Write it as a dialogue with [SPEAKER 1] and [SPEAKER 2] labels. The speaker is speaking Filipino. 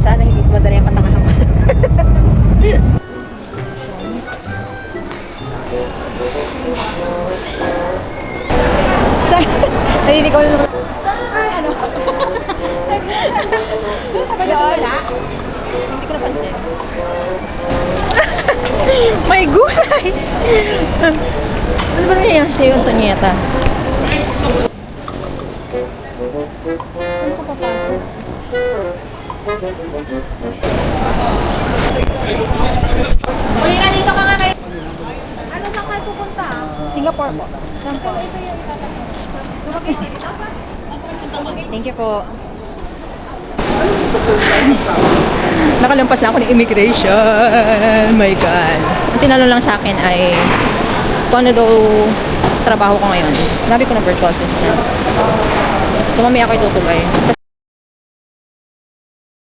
[SPEAKER 1] Sana hindi ko madali ang katangahan ko. Narinig ko naman. Ay, ano? Sabi na wala? Hindi ko napansin. May gulay! Ano ba nangyayang sa'yo, Antonieta? Saan ka papasok? Uli na dito ka nga kayo. Ano saan kayo pupunta? Singapore po. Saan po? Ito yung itatanong. Thank you po. Nakalampas na ako ng immigration. My God. Ang tinanong lang sa akin ay kung ano daw trabaho ko ngayon. Sinabi ko na virtual assistant. So mamaya ako itutugay.